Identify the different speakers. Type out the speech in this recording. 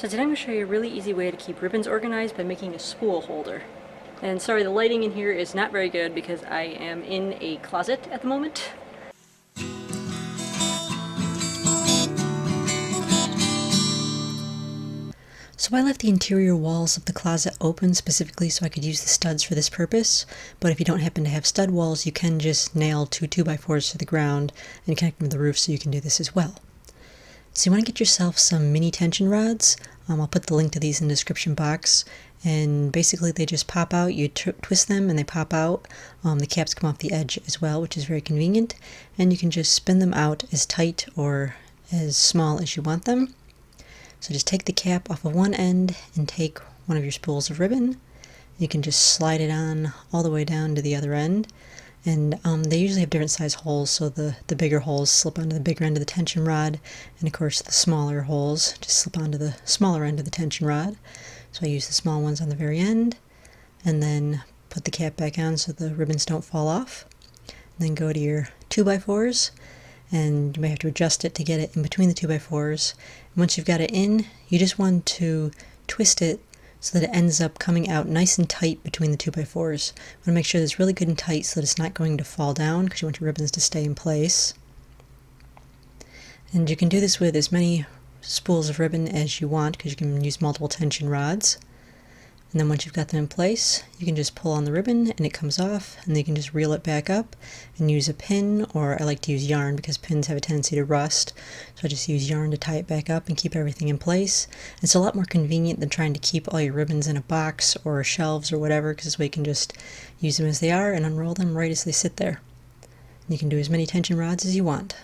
Speaker 1: So today I'm going to show you a really easy way to keep ribbons organized by making a spool holder. And sorry, the lighting in here is not very good because I am in a closet at the moment. So I left the interior walls of the closet open specifically so I could use the studs for this purpose, but if you don't happen to have stud walls, you can just nail two 2x4s to the ground and connect them to the roof so you can do this as well. So you want to get yourself some mini tension rods. I'll put the link to these in the description box, and basically they just pop out, you twist them and they pop out. The caps come off the edge as well, which is very convenient, and you can just spin them out as tight or as small as you want them. So just take the cap off of one end and take one of your spools of ribbon. You can just slide it on all the way down to the other end. And they usually have different size holes, so the bigger holes slip onto the bigger end of the tension rod, and of course the smaller holes just slip onto the smaller end of the tension rod. So I use the small ones on the very end, and then put the cap back on so the ribbons don't fall off. And then go to your 2x4s, and you may have to adjust it to get it in between the 2x4s. And once you've got it in, you just want to twist it so that it ends up coming out nice and tight between the 2x4s. You want to make sure that it's really good and tight so that it's not going to fall down, because you want your ribbons to stay in place. And you can do this with as many spools of ribbon as you want, because you can use multiple tension rods. And then once you've got them in place, you can just pull on the ribbon and it comes off, and then you can just reel it back up and use a pin, or I like to use yarn because pins have a tendency to rust, so I just use yarn to tie it back up and keep everything in place. It's a lot more convenient than trying to keep all your ribbons in a box or shelves or whatever, because this way you can just use them as they are and unroll them right as they sit there. And you can do as many tension rods as you want.